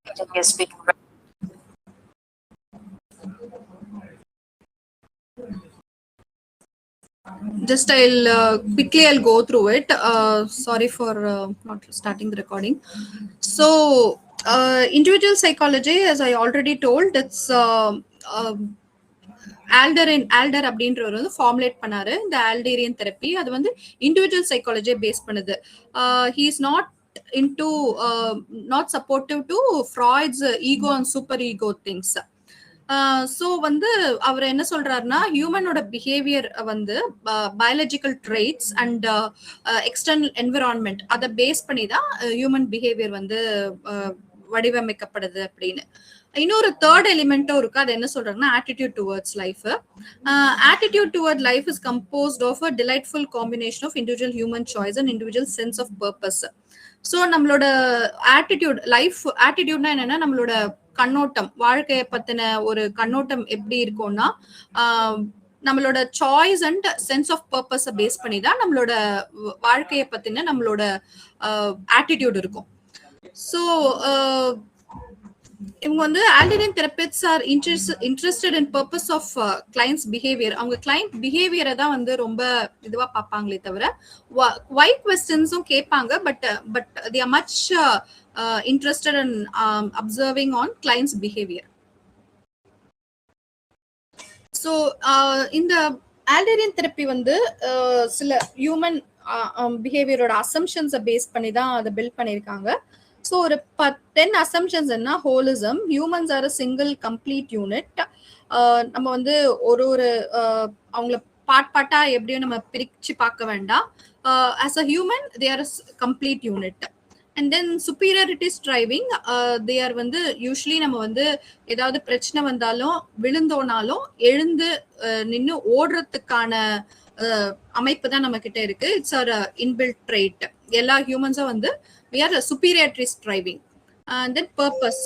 Just I'll go through it. Sorry for not starting the recording. So individual psychology, as I already told, it's alter அப்படின்றவர் வந்து formulate பண்ணாரு இந்த ஆல்டேரியன் therapy. அது வந்து individual சைக்காலஜியை base பண்ணுது. He is not into not supportive to Freud's ego and super ego things. So வந்து அவர் என்ன சொல்றாருன்னா, ஹியூமனோட பிஹேவியர் வந்து biological traits and external environment அதை பேஸ் பண்ணி தான் ஹியூமன் பிஹேவியர் வந்து வடிவமைக்கப்படுது அப்படின்னு. இன்னொரு தேர்ட் எலிமெண்ட்டும் இருக்கு. அது என்ன சொல்றாங்கன்னா, attitude towards life. Attitude toward life is composed of a delightful combination of individual human choice and individual sense of purpose. So நம்மளோட ஆட்டிடியூட் ஆட்டிடியூட்னா என்னன்னா, நம்மளோட கண்ணோட்டம், வாழ்க்கையை பத்தின ஒரு கண்ணோட்டம் எப்படி இருக்கும்னா, நம்மளோட சாய்ஸ் அண்ட் சென்ஸ் ஆஃப் பர்பஸை பேஸ் பண்ணி தான் நம்மளோட வாழ்க்கையை பத்தின நம்மளோட ஆட்டிடியூட் இருக்கும். ஸோ இவங்க வந்து Adlerian therapists are interested in purpose of clients behaviour. அவங்க கிளைண்ட் பிஹேவியரை தான் வந்து ரொம்ப இதுவா பார்ப்பாங்களே தவிர வை கொஸ்டின்ஸும் கேட்பாங்க. But they are much interested in observing on clients behavior. So இந்த ஆல்டேரியன் தெரப்பி வந்து சில ஹியூமன் பிஹேவியரோட அசம்ஷன்ஸை பேஸ் பண்ணி தான் அதை பில்ட் பண்ணியிருக்காங்க. ஸோ ஒரு 10 அசம்ஷன்ஸ் என்ன, holism, humans are a single complete unit. நம்ம வந்து ஒரு அவங்கள பார்ட்டா எப்படியும் நம்ம பிரிச்சு பார்க்க வேண்டாம். As a human they are complete unit. And then superiority striving, they are வந்து யூஸ்வலி நம்ம வந்து ஏதாவது பிரச்சனை வந்தாலும் விழுந்தோனாலும் எழுந்து நின்று ஓடுறதுக்கான அமைப்பு தான் நம்ம கிட்ட இருக்கு. It's our inbuilt trait. எல்லா ஹியூமன்ஸும் வந்து we are superiority striving. And then purpose,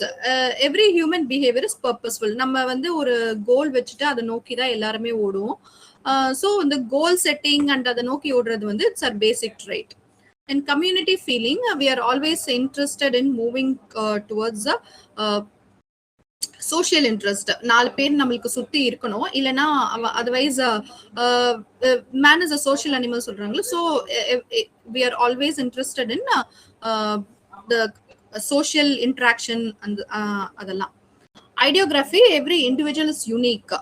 every human behavior is purposeful. நம்ம வந்து ஒரு கோல் வச்சுட்டு அதை நோக்கி தான் எல்லாருமே ஓடுவோம். ஸோ இந்த கோல் செட்டிங் அண்ட் அதை நோக்கி ஓடுறது வந்து it's our basic trait. And community feeling, we are always interested in moving towards social interest. 4 பேர் நம்மளுக்கு சுத்தி இருக்கணும், இல்லைன்னா otherwise man is a social animal சொல்றாங்களா. So we are always interested in the social interaction and அதெல்லாம். ஐடியோகிராஃபி, every individual is unique.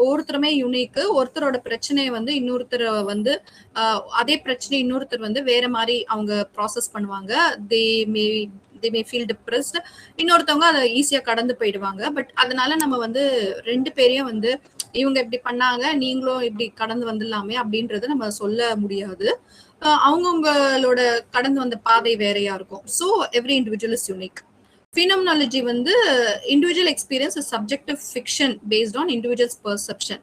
ஒவ்வொருத்தருமே unique. ஒருத்தரோட பிரச்சனையை வந்து இன்னொருத்தர் வந்து அதே பிரச்சனை இன்னொருத்தர் வந்து வேற மாதிரி அவங்க ப்ராசஸ் பண்ணுவாங்க. they may feel depressed. இன்னொருத்தவங்க அதை ஈஸியா கடந்து போயிடுவாங்க. பட் அதனால நம்ம வந்து 2 பேரையும் வந்து இவங்க இப்படி பண்ணாங்க, நீங்களும் இப்படி கடந்து வந்துடலாமே அப்படின்றத நம்ம சொல்ல முடியாது. அவங்கவுங்களோட கடந்து வந்த பாதை வேறையா இருக்கும். So every individual is unique. Phenomenology வந்து individual experience is subjective fiction based on individual's perception.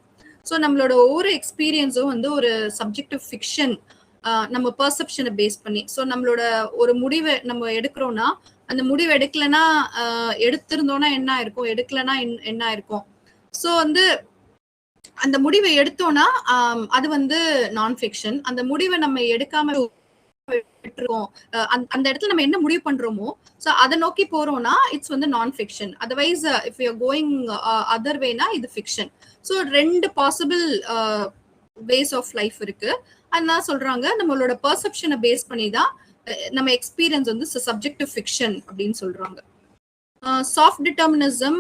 So நம்மளோட ஒவ்வொரு எக்ஸ்பீரியன்ஸும் வந்து ஒரு சப்ஜெக்டிவ் ஃபிக்ஷன், நம்ம பெர்செப்ஷனை பேஸ் பண்ணி. ஸோ நம்மளோட ஒரு முடிவை நம்ம எடுக்கிறோம்னா, அந்த முடிவு எடுக்கலைன்னா எடுத்திருந்தோம்னா என்ன ஆயிருக்கும், எடுக்கலைன்னா என்ன ஆயிருக்கும். ஸோ வந்து அந்த முடிவை எடுத்தோம்னா அது வந்து நான் ஃபிக்ஷன். அந்த முடிவை நம்ம எடுக்காம விட்டுருக்கோம், அந்த இடத்துல நம்ம என்ன முடிவு பண்றோமோ சோ அதை நோக்கி போறோம்னா இட்ஸ் வந்து non fiction. Otherwise if you are going other வேனா இது fiction. So 2 possible ways of life இருக்கு. அதனால சொல்றாங்க நம்மளோட பெர்செப்ஷனை பேஸ் பண்ணி தான் நம்ம எக்ஸ்பீரியன்ஸ் வந்து சப்ஜெக்டிவ் ஃபிக்ஷன் அப்படின்னு சொல்றாங்க. Soft determinism,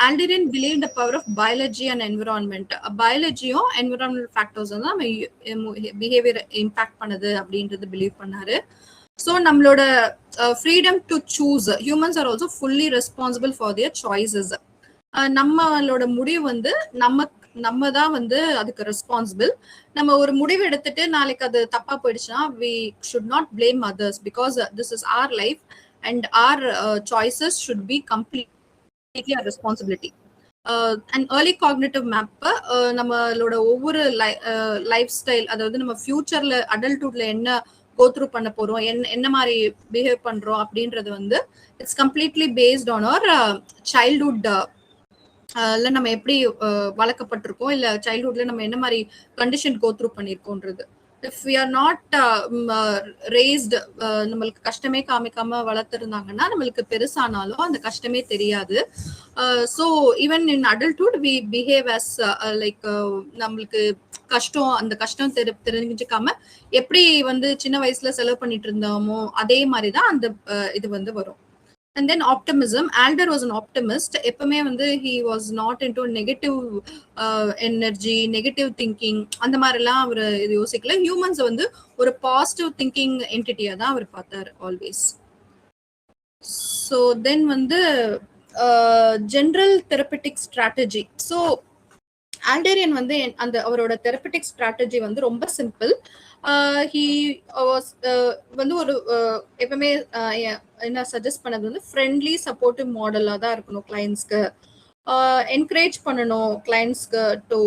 Alderian believed the power of biology and environment. Biology-யும் environmental factors வந்து நம்ம behavior impact பண்ணுது அப்படின்றது பிலீவ் பண்ணாரு. ஸோ நம்மளோட freedom to choose, humans are also fully responsible for their choices. நம்மளோட முடிவு வந்து நம்ம தான் வந்து அதுக்கு ரெஸ்பான்சிபிள். நம்ம ஒரு முடிவு எடுத்துட்டு நாளைக்கு அது தப்பா போயிடுச்சுன்னா we should not blame others because this is our life and our choices should be completely our responsibility. An early cognitive map, நம்மளோட ஒவ்வொரு லைஃப் ஸ்டைல், அதாவது நம்ம ஃபியூச்சர்ல அடல்ட்ஹுட்ல என்ன கோ த்ரூ பண்ண போறோம், என்ன மாதிரி பிஹேவ் பண்றோம் அப்படின்றது வந்து it's completely based on our childhood. இல்ல நம்ம எப்படி வளர்க்கப்பட்டிருக்கோம், இல்ல சைல்ட்ஹுட்ல நம்ம என்ன மாதிரி கண்டிஷன் கோ த்ரூ பண்ணிருக்கோன்றது. If we are not raised, நம்மளுக்கு கஷ்டமே காமிக்காம வளர்த்துருந்தாங்கன்னா நம்மளுக்கு பெருசானாலும் அந்த கஷ்டமே தெரியாது. So even in adulthood we behave as like நம்மளுக்கு கஷ்டம், அந்த கஷ்டம் தெரிஞ்சுக்காம எப்படி வந்து சின்ன வயசுல செலவு பண்ணிட்டு இருந்தோமோ அதே மாதிரிதான் அந்த இது வந்து வரும். And then optimism. Alder was an optimist. எப்பவுமே வந்து he was not into negative energy, negative thinking. அந்த மாதிரிலாம் அவர் இது யோசிக்கல. ஹியூமன்ஸ் வந்து ஒரு பாசிட்டிவ் திங்கிங் என்டிட்டியா தான் அவர் பார்த்தார் ஆல்வேஸ். ஸோ தென் வந்து ஜென்ரல் தெரப்பட்டிக் ஸ்ட்ராட்டஜி. ஸோ ஆல்டேரியன் வந்து அந்த அவரோட தெரப்பட்டிக் ஸ்ட்ராட்டஜி வந்து ரொம்ப சிம்பிள். வந்து ஒரு எப்பவுமே என்ன சஜஸ்ட் பண்ணது வந்து ஃப்ரெண்ட்லி சப்போர்ட்டிவ் மாடலா தான் இருக்கணும் கிளைண்ட்ஸ்க்கு. என்கரேஜ் பண்ணணும் கிளைண்ட்ஸ்க்கு டு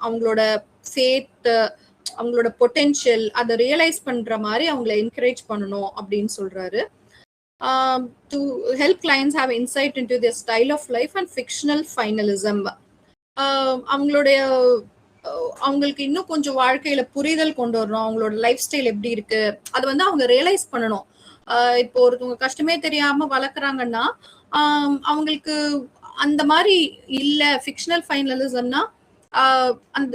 அவங்களோட ஃபேத், அவங்களோட பொட்டென்ஷியல் அதை ரியலைஸ் பண்ற மாதிரி அவங்கள என்கரேஜ் பண்ணணும் அப்படின்னு சொல்றாரு. To help clients have insight into their style of life and fictional finalism. அவங்களுக்கு இன்னும் கொஞ்சம் வாழ்க்கையில புரிதல் கொண்டு வரணும். அவங்களோட லைஃப் ஸ்டைல் எப்படி இருக்கு அது வந்து அவங்க ரியலைஸ் பண்ணணும். இப்போ ஒருத்தவங்க கஷ்டமே தெரியாம வளர்க்குறாங்கன்னா அவங்களுக்கு அந்த மாதிரி இல்ல. ஃபிக்ஷனல் ஃபைனலிசம்னா அந்த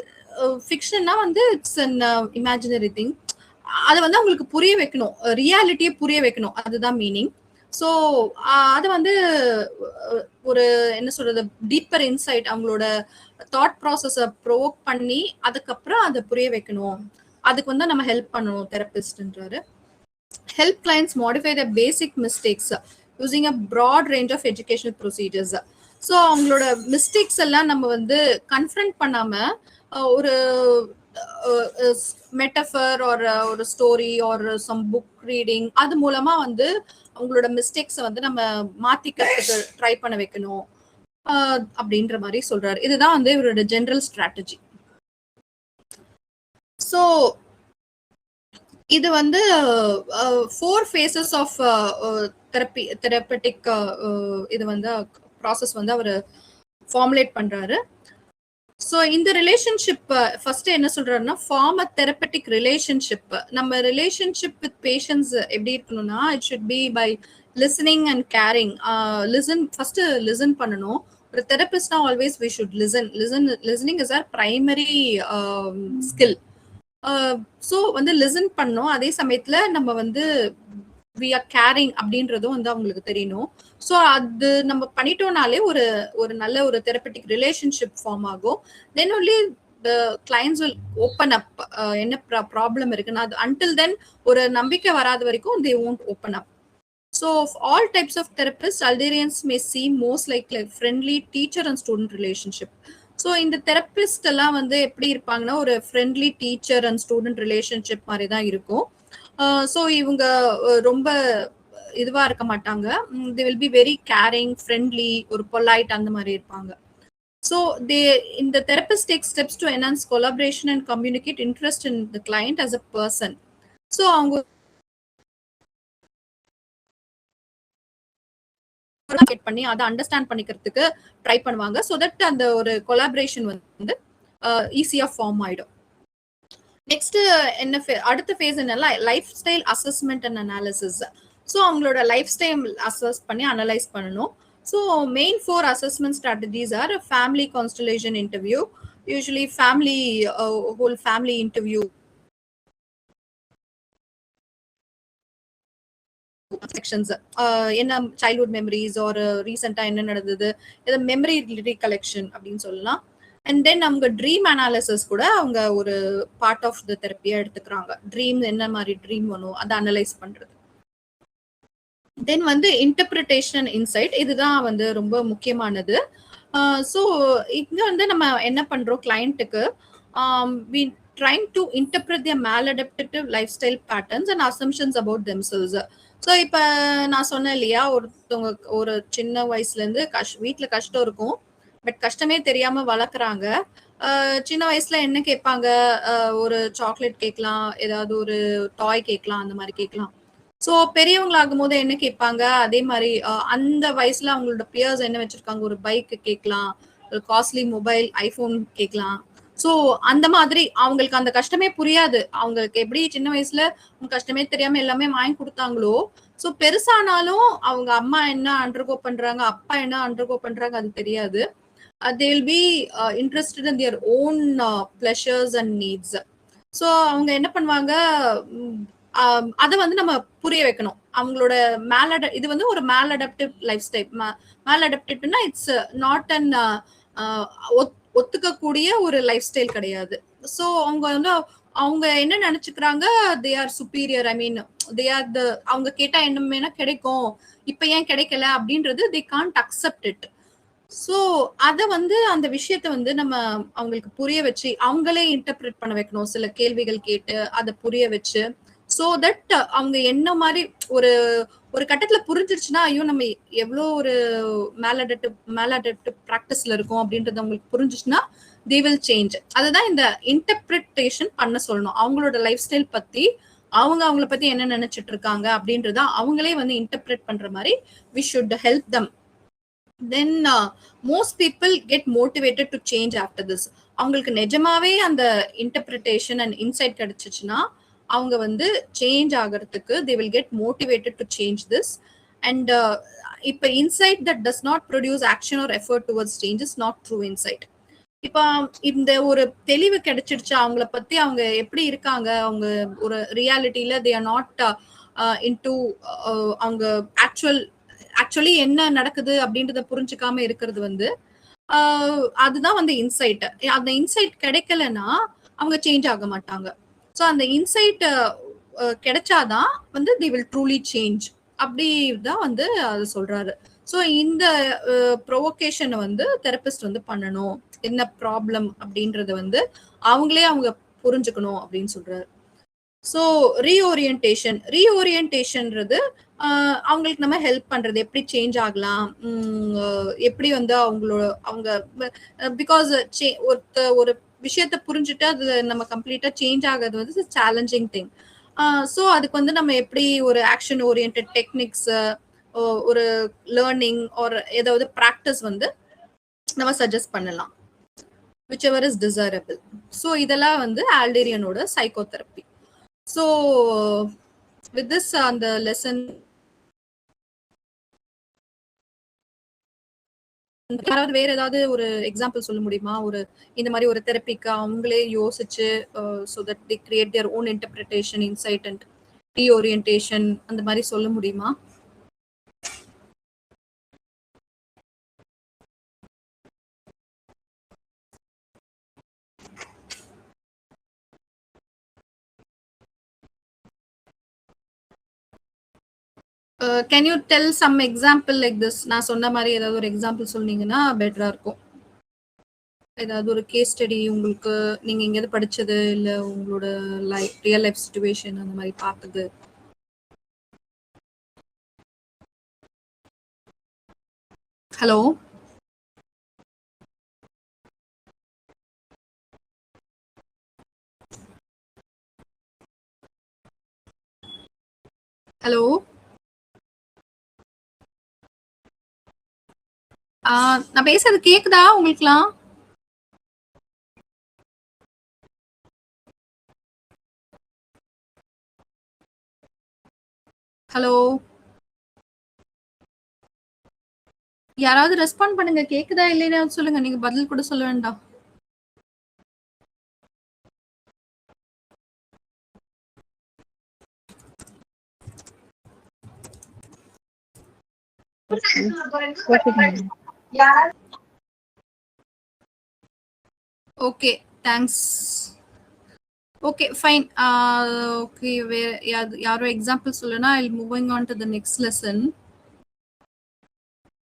ஃபிக்ஷன்னா வந்து இட்ஸ் அன் இமேஜினரி திங். அதை வந்து அவங்களுக்கு புரிய வைக்கணும், ரியாலிட்டியை புரிய வைக்கணும், அதுதான் மீனிங். ஸோ அது வந்து ஒரு என்ன சொல்றது டீப்பர் இன்சைட், அவங்களோட தாட் ப்ராசஸை ப்ரோவோக் பண்ணி அதுக்கப்புறம் அதை புரிய வைக்கணும். அதுக்கு வந்து நம்ம ஹெல்ப் பண்ணணும் தெரபிஸ்ட்ன்றாரு. Help clients modify the basic mistakes using a broad range of educational procedures. So அவங்களோட மிஸ்டேக்ஸ் எல்லாம் நம்ம வந்து கன்ஃபரண்ட் பண்ணாம ஒரு மெட்டஃபர் ஒரு ஸ்டோரி ஒரு சம் புக் ரீடிங் அது மூலமா வந்து அவங்களோட மிஸ்டேக்ஸை வந்து நம்ம மாத்திக்கிறதுக்கு ட்ரை பண்ண வைக்கணும் அப்படின்ற மாதிரி சொல்றாரு. இதுதான் வந்து இவரோட ஜெனரல் ஸ்ட்ராட்டஜி. ஸோ இது வந்து 4 phases ஆஃப் தெரப்பட்டிக் இது வந்து ப்ராசஸ் வந்து அவர் ஃபார்முலேட் பண்றாரு. ஸோ இந்த ரிலேஷன்ஷிப் ஃபர்ஸ்ட் என்ன சொல்றாருன்னா ஃபார்ம் அ தெரப்பட்டிக் ரிலேஷன்ஷிப். நம்ம ரிலேஷன்ஷிப் வித் பேஷன்ஸ் எப்படி இருக்கணும்னா it should be by listening and caring. First listen பண்ணணும். ஒரு தெரபிஸ்ட்னா always we should listening is our primary skill. So வந்து லிசன் பண்ணணும். அதே சமயத்துல நம்ம வந்து வி ஆர் கேரிங் அப்படின்றதும் வந்து அவங்களுக்கு தெரியணும். ஸோ அது நம்ம பண்ணிட்டோம்னாலே ஒரு நல்ல ஒரு தெரப்பட்டிக் ரிலேஷன்ஷிப் ஃபார்ம் ஆகும். Then only the clients will open up. என்ன ப்ராப்ளம் இருக்குன்னா அது அன்டில் தென் ஒரு நம்பிக்கை வராத வரைக்கும் தே won't open up. So of all types of therapists, Alderians may seem most like friendly teacher and student relationship. So இந்த therapist எல்லாம் வந்து எப்படி இருப்பாங்கன்னா ஒரு friendly teacher and student relationship மாதிரி தான் இருக்கும். ஸோ இவங்க ரொம்ப இதுவா இருக்க மாட்டாங்க. They will be very carrying, friendly, ஒரு பொலைட் அந்த மாதிரி இருப்பாங்க. ஸோ இந்த therapist take steps to enhance collaboration and communicate interest in the client as a person. So அவங்க பண்ணி அதை அண்டர்ஸ்டாண்ட் பண்ணிக்கிறதுக்கு ட்ரை பண்ணுவாங்க. ஸோ தட் அந்த ஒரு கொலாபரேஷன் வந்து ஈஸியா ஃபார்ம் ஆயிடும். நெக்ஸ்ட் என்ன அடுத்த ஃபேஸ் என்னன்னா life style assessment and analysis. So அவங்களோட லைஃப் ஸ்டைல் அசஸ் பண்ணி அனலைஸ் பண்ணணும். So main 4 assessment strategies are family constellation interview. Usually family whole family interview sections, என்ன சைல்ட்ஹுட் மெமரிஸ் ஒரு ரீசெண்டா என்ன நடந்தது, இது மெமரி ரீகலெக்ஷன் அப்படின்னு சொல்லலாம். அண்ட் தென் அவங்க ட்ரீம் அனாலிசிஸ் கூட அவங்க ஒரு பார்ட் ஆஃப் த தெரப்பியா எடுத்துக்கிறாங்க. ட்ரீம் என்ன மாதிரி ட்ரீம் வரும் அதை அனலைஸ் பண்றது. தென் வந்து இன்டர்பிரிட்டேஷன் இன்சைட், இதுதான் வந்து ரொம்ப முக்கியமானது. ஸோ இங்க வந்து நம்ம என்ன பண்றோம் கிளைண்ட்டுக்கு we trying to interpret their maladaptive lifestyle patterns and assumptions about themselves. So இப்போ நான் சொன்னேன் இல்லையா, ஒருத்தவங்க ஒரு சின்ன வயசுல இருந்து வீட்டுல கஷ்டம் இருக்கும், பட் கஷ்டமே தெரியாம வளர்க்குறாங்க. சின்ன வயசுல என்ன கேட்பாங்க, ஒரு சாக்லேட் கேட்கலாம், ஏதாவது ஒரு டாய் கேட்கலாம், அந்த மாதிரி கேட்கலாம். ஸோ பெரியவங்களாகும் போது என்ன கேட்பாங்க, அதே மாதிரி அந்த வயசுல அவங்களோட பியர்ஸ் என்ன வச்சிருக்காங்க, ஒரு பைக் கேட்கலாம், ஒரு காஸ்ட்லி மொபைல் ஐபோன் கேட்கலாம். சோ அந்த மாதிரி அவங்களுக்கு அந்த கஷ்டமே புரியாது. அவங்களுக்கு எப்படி சின்ன வயசுல கஷ்டமே தெரியாம எல்லாமே வாங்கி குடுத்தாங்களோ, சோ பெருசானாலும் அவங்க அம்மா என்ன அண்டர்கோ பண்றாங்க, அப்பா என்ன அண்டர்கோ பண்றாங்க அது தெரியாது. they will be interested in their own pleasures and needs. So அவங்க என்ன பண்ணுவாங்க, அத வந்து நம்ம புரிய வைக்கணும். அவங்களோட இது வந்து ஒரு மேல் அடாப்டிவ் லைஃப் ஸ்டைல். மேல் அடாப்டிவ்னா இட்ஸ் நாட் அன் ஒத்துக்கக்கூடிய ஒரு லைஃப் ஸ்டைல் கிடையாது. சோ அவங்க வந்து அவங்க என்ன நினைச்சுக்கிறாங்க, they are superior. I mean they are the அவங்க கேட்டா என்ன கிடைக்கும், இப்ப ஏன் கிடைக்கல அப்படின்றது they can't accept it. So அத வந்து அந்த விஷயத்த வந்து நம்ம அவங்களுக்கு புரிய வச்சு அவங்களே இன்டர்பிரட் பண்ண வைக்கணும். சில கேள்விகள் கேட்டு அத புரிய வச்சு சோ தட் அவங்க என்ன மாதிரி ஒரு ஒரு கட்டத்துல புரிஞ்சிருச்சுன்னா, ஐயோ நம்ம எவ்வளவு ஒரு மேலடப்டிவ் பிராக்டிஸ்ல இருக்கோம் அப்படின்றது அவங்களுக்கு புரிஞ்சிச்சுன்னா they will change. அதுதான் இந்த இன்டர்பிரிட்டேஷன் பண்ண சொல்லணும். அவங்களோட லைஃப் ஸ்டைல் பத்தி அவங்கள பத்தி என்ன நினைச்சிட்டு இருக்காங்க அப்படின்றத அவங்களே வந்து இன்டர்பிரட் பண்ற மாதிரி we should help them. Then most people get motivated to change after this. அவங்களுக்கு நிஜமாவே அந்த இன்டர்பிரிட்டேஷன் அண்ட் இன்சைட் கிடைச்சிச்சுன்னா அவங்க வந்து சேஞ்ச் ஆகிறதுக்கு they will get motivated to change this. And இப்ப insight that does not produce action or effort towards change is not true insight. இப்ப இந்த ஒரு தெளிவு கிடைச்சிருச்சு அவங்கள பத்தி, அவங்க எப்படி இருக்காங்க, அவங்க ஒரு ரியாலிட்டியில they are not into அவங்க ஆக்சுவலி என்ன நடக்குது அப்படின்றத புரிஞ்சுக்காம இருக்கிறது வந்து அதுதான் வந்து இன்சைட். அந்த இன்சைட் கிடைக்கலன்னா அவங்க சேஞ்ச் ஆக மாட்டாங்க. சோ அந்த இன்சைட் கிடைச்சாதான் வந்து they will truly change. அப்படிதான் வந்து அது சொல்றாரு. சோ இந்த ப்ரொவோகேஷன் வந்து தெரபிஸ்ட் வந்து பண்ணணும். என்ன ப்ராப்ளம் அப்படின்றத வந்து அவங்களே அவங்க புரிஞ்சுக்கணும் அப்படின்னு சொல்றாரு. சோ ரீஓரியன்டேஷன்றது அவங்களுக்கு நம்ம ஹெல்ப் பண்றது, எப்படி சேஞ்ச் ஆகலாம், எப்படி வந்து அவங்க பிகாஸ் ஒரு விஷயத்த புரிஞ்சுட்டு அது நம்ம கம்ப்ளீட்டா சேஞ்ச் ஆகிறது வந்து சேலஞ்சிங் திங். சோ அதுக்கு வந்து நம்ம எப்படி ஒரு ஆக்ஷன் ஓரியன்ட் டெக்னிக்ஸ், ஒரு லேர்னிங் ஒரு ஏதாவது பிராக்டிஸ் வந்து நம்ம சஜஸ்ட் பண்ணலாம், whichever is desirable. சோ இதெல்லாம் வந்து ஆல்டேரியனோட சைக்கோதெரப்பி. So with this அந்த லெசன் யாராவது வேற ஏதாவது ஒரு எக்ஸாம்பிள் சொல்ல முடியுமா? ஒரு இந்த மாதிரி ஒரு தெரப்பிக்கு அவங்களே யோசிச்சு so that they create their own interpretation, insight and reorientation அந்த மாதிரி சொல்ல முடியுமா? Can you tell some example like this? நான் சொன்ன மாதிரி ஏதாவது ஒரு எக்ஸாம்பிள் சொன்னீங்கன்னா பெட்டரா இருக்கும். ஏதாவது ஒரு கேஸ் ஸ்டடி உங்களுக்கு நீங்க எங்கேயாவது படிச்சது, இல்ல உங்களோட ரியல் லைஃப் சிச்சுவேஷன் அந்த மாதிரி பார்த்தது. ஹலோ ஹலோ நான் பேசுறது கேக்குதா உங்களுக்குலாம்? ஹலோ யாராவது ரெஸ்பாண்ட் பண்ணுங்க, கேக்குதா இல்லையா சொல்லுங்க. நீங்க பதில் கூட சொல்ல வேண்டாம். Okay thanks. Okay fine. Okay யாரோ எக்ஸாம்பிள் சொல்லுனா I will moving on to the next lesson.